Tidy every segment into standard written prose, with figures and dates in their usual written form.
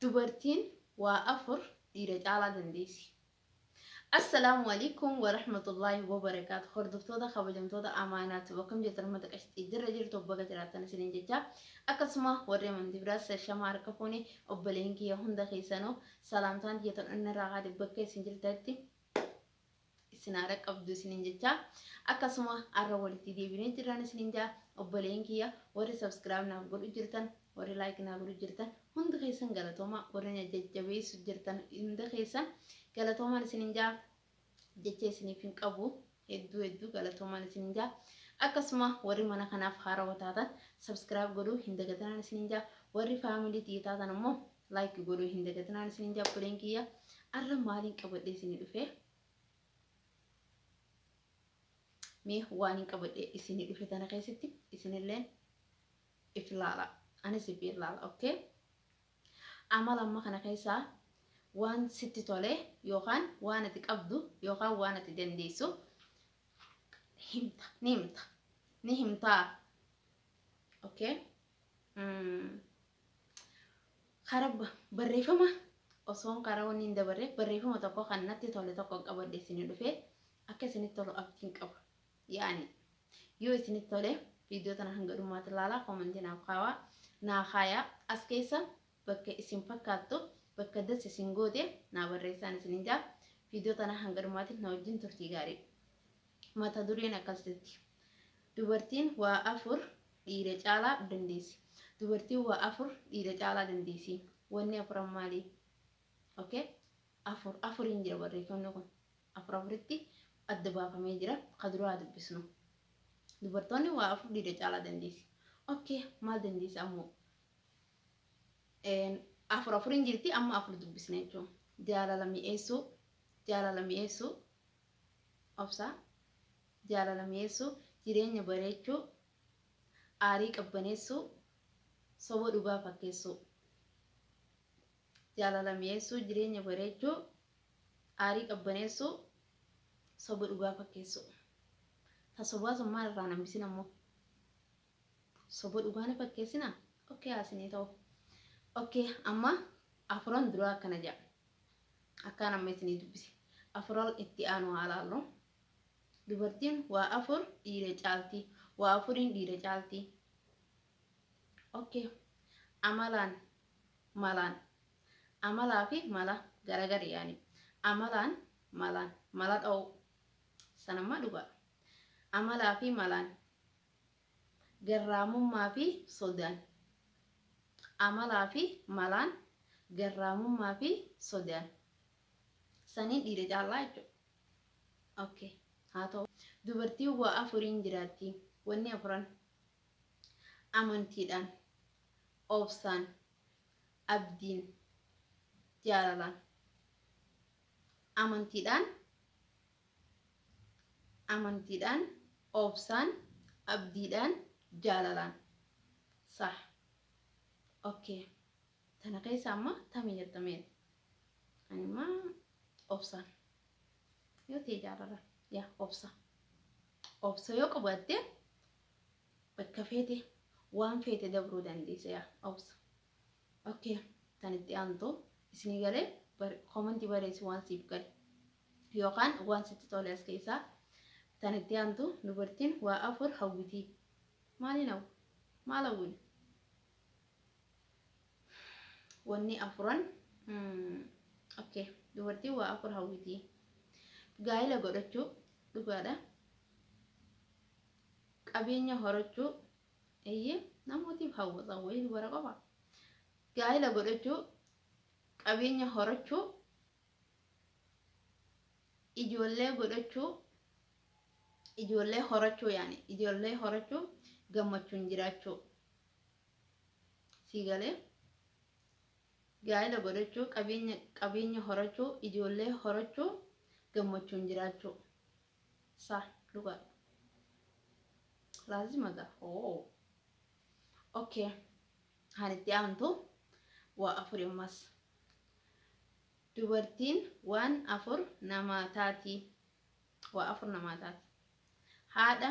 dubartiin waa afur dhiira caalaa dandeessi. Assalaamu alaikum wa rahmatullahi wa barakaatu. Hordoftoota kabajamtoota amaanaati bakka jirtan mata qashtii jirra jirtu obbaga jiraatan isiniin jecha akkasuma warri amantii biraas shama harka fuuni obboleen kiyya hunda keessanoo salaamtaan jeetan inni raagaa bakka isin jirtatti isin haara qabdu isiniin jecha akkasuma arra walitti deebinee jiraan isiniin jaa obboleen kiyya warri subscribe naaf godhu jirtan warri like naaf godhu jirtan hunda keessan galatooma warri jajjabeessu jirtan hunda keessan galatoomaan isiniin jaa jecha isiniif hin qabu hedduu galatoomaan isiniin jaa akkasuma warri mana kanaaf haarawaa taatan subscribe godhuu hin dagatinaan isiniin jaa warri family taatan immoo like godhuu hin dagatinaan isiniin jaa obboleen kiyya arra maaliin qabadhee isinii dhufee mee waan hin qabadhee isinii dhufe tana keessatti isinilleen if laala anis if laala okay amala amma kana keessaa waan sitti tole yookaan waan ati qabdu yookaan waan ati dandeessu ni himta okay karab barreeffama osoon karaa wanni hin dabarre barreeffama tokko kan natti tole tokko qabadhee isinii dhufe akka isinitti tolu abdiin qaba yaani yoo isinitti tole viidiyoo tana hanga dhumaatti ilaalaa koomentii naaf kaawaa naa kaayaa as keessa bakka isin fakkaattu bakka das isin goote naa barreessaan isiniin jaa viidiyoo tana hanga dhumaatti na wajjin turtii gaarii mata dureen akkasitti dubartiin waa afur dhiira caalaa dandeessi. Dubartiin waa afur dhiira caalaa dandeessi. Wanni afuran maali? Okay? Afuriin jira barreeffamni kun. Afuritti adda baafamee jira. Kaduraa dubbisnu. Dubartoonni waa afur dhiira caalaa dandeessi. Okay, maal dandeessi ammoo? Afuriin jirti amma afur dubbisna jechuudha. Jaalala mi'eessuu, obsaa, jaalala mi'eessuu, jireenya bareechuu, aarii qabbaneessuu, soba dhugaa fakkeessuu. Jaalala mi'eessuu, jireenya bareechuu, aarii qabbaneessuu, soba dhugaa fakkeessuu. Ta sobaa sun maal irraa nambisin ammoo? Soba dhugaa ni fakkeessina? Okay, asinii ta'u. Okay, amma afuran duraa akkana jedha. Akkaan amma isinii dubbisi. Afuran itti aanu haa laallu. Dubartiin waa afur dhiira caalti. Waa afuriin dhiira caalti. Okay. Malaan. Amalaa fi mala garagara yaani. Amalaan malaan. Mala dha'u. Sanammaa dhugaa. Amalaa fi malaan. Garraamummaa fi sodaan. Amalaa fi malaan. Garraamummaa fi sodaan. Saniin dhiira caalaa jechuudha. Okay. Haa ta'u. Dubartiin waa afuriin jiraatti. Wanni afuran amantiidhaan, obsaan, abdiin, jaalalaan. Amantiidhaan, obsaan, abdiidhaan, jaalalaan. Sah. Okay. Tana keessa amma tamii jettameen. Anima obsaan. Yoo ta'e jaalalaan. Yaa obsa. Obsa yoo qabaatte bakka feete waan feete dabruu dandeessa yaa obsa. Okay. Tan itti aantu isinii galee koomentii barreessi waan siif gale. Yookaan waan sitti tole as keessaa tan itti aantu dubartiin waa afur hawwiti. Maali hawwu? Maal hawwini? Wanni afuran okay. Dubartiin waa afur hawwiti. Gaa'ela godhachuu dhugaadha. Qabeenya horachuu namootiif hawwata wayii dubara qofa. Gaa'ela godhachuu, qabeenya horachuu, ijoollee godhachuu, ijoollee horachuu yaani ijoollee horachuu, gammachuun jiraachuu. Siigalee gaa'ela godhachuu, qabeenya horachuu, ijoollee horachuu, gammachuun jiraachuu. Saa dhugaa. Lazima ga. Oh. Okay. Hanitti aantu waa afur ammas. Dubartiin waan afur namaa taati. Waa afur namaa taati. Haadha,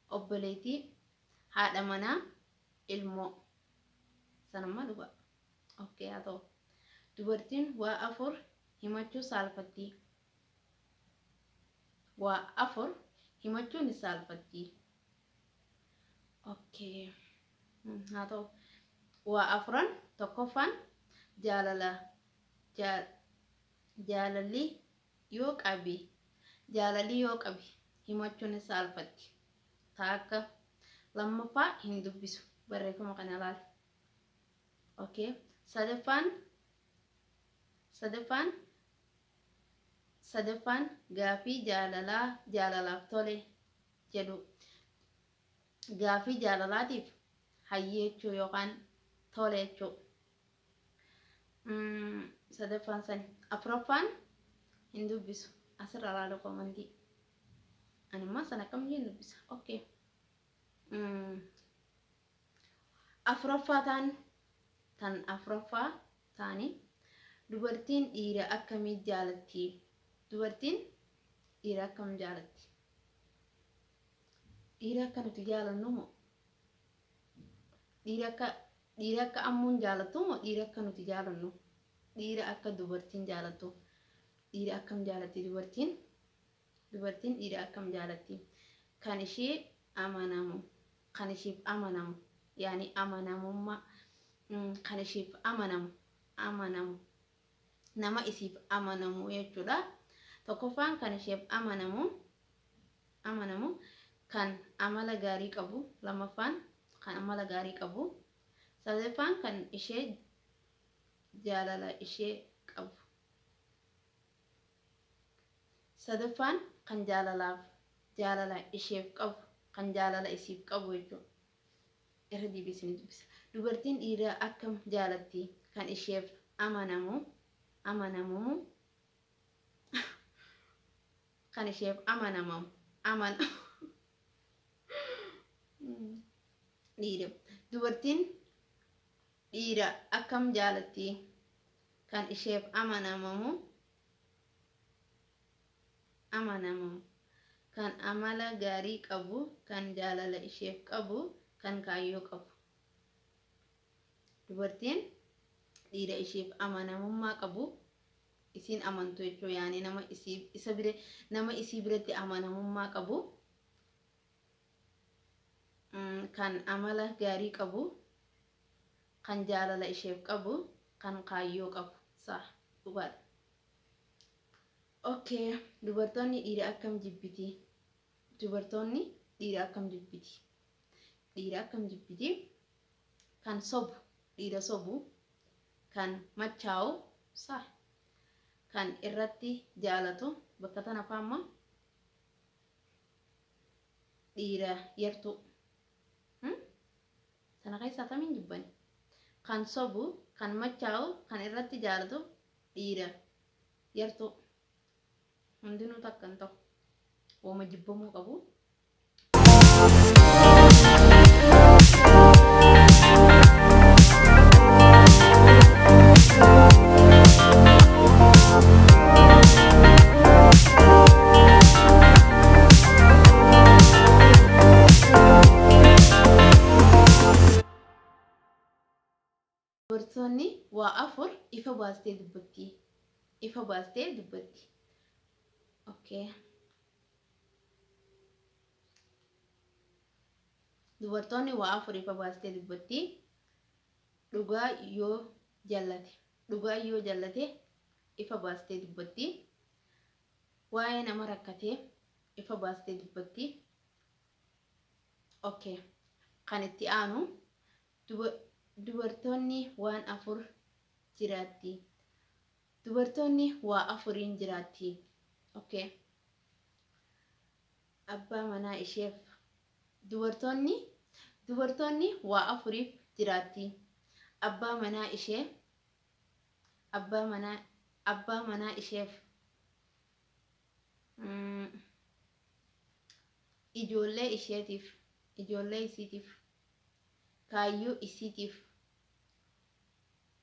obboleettii, haadha manaa, ilmoo. Sanammaa dhugaa. Okay, haa ta'u. dubartiin waa afur himachuu saalfatti. Waa afur himachuun ni saalfatti. Okay. Haa ta'u. Waa afran tokkoffaan jaalala. Jaalalli yoo qabi. Jaalalli yoo qabi himachuun ni saalfatti. Taakka lammaffaa hin dubbisu. Barreeffama kana ilaali. Okay. Sadaffaan gaafii jaalalaaf tole jedhu. Gaafii jaalalaatiif hayyechuu yookaan tole jechuu. Sadaffaan sani. Afuraffaan hin dubbisu. Asirra ilaala komantii. Animmaa sana kam hin dubbisa. Okay. Afuraffaa taani dubartiin dhiira akkamii jaalatti? Dubartiin dhiira akkam jaalatti? Dhiira akka nuti jaalannu moo? Dhiira akka ammuun jaalattu moo dhiira akka nuti jaalannu? Dhiira akka dubartiin jaalattu. Dhiira akkam jaalatti dubartiin? Dubartiin dhiira akkam jaalatti? Kan ishee amanamu. Kan isheef amanamu. Yaani amanamummaa. Kan isheef amanamu. Nama isiif amanamu jechuudha. Tokkoffaan kan isheef amanamu kan amala gaarii qabu. Lammaffaan kan amala gaarii qabu. Sadaffaan kan ishee jaalala ishee qabu. Sadaffaan kan jaalala isheef qabu. Kan jaalala isiif qabu jechuudha. Irra deebisanii dubbisa. Dubartiin dhiira akkam jaalatti? Kan isheef amanamu. Kan isheef dhiira. Dubartiin dhiira akkam jaalatti? Kan isheef amanamu. Kan amala gaarii qabu. Kan jaalala isheef qabu. Kan kaayyoo qabu. Dubartiin dhiira isheef amanamummaa qabu. Isiin amantu jechuudha. Yaani nama isii biratti amanamummaa qabu. Kan amala gaarii qabu. Kan jaalala isheef qabu. Kan kaayyoo qabu. Dhugaadha. Okay. Dubartoonni dhiira akkam jibbiti? Dubartoonni dhiira akkam jibbiti? Dhiira akkam jibbiti? Kan sobu. Dhiira sobu. Kan machaa'u. Kan irratti jaalatu. Bakka tana faama dhiira yartu. Sana keessaa tamiin jibbani. Kan sobu. Kan machaa'u. Kan irratti jaalatu. Dhiira yartu. Hundinuu takka hin ta'u. Ooma jibbamuu qabu. Dubartoonni waa afur ifa baastee dubbatti. Okay. Dubartoonni waa afur ifa baastee dubbatti. Dhugaa yoo jallate ifa baastee dubbatti. Waa'ee nama rakkatee ifa baastee dubbatti. Okay. Kan itti aanu dubartoonni waan afur jiraatti. Dubartoonni waa afuriin jiraatti. Okay. Abbaa manaa isheef. Dubartoonni waa afuriif jiraatti. Abbaa manaa isheef. Ijoollee isiitiif. Kaayyoo isiitiif.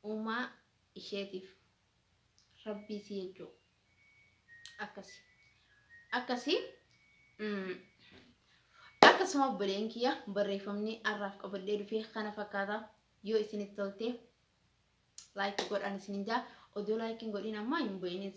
Uumaa isheetiif. Rabbii isii jechuudha. Akkasuma obboleen kiyya barreeffamni har'aaf qabadhee dhufee kana fakkaata. Yoo isinitti tolte لايك godhan isinin jaa odoo laayikiin godhin ammaa hin bu'in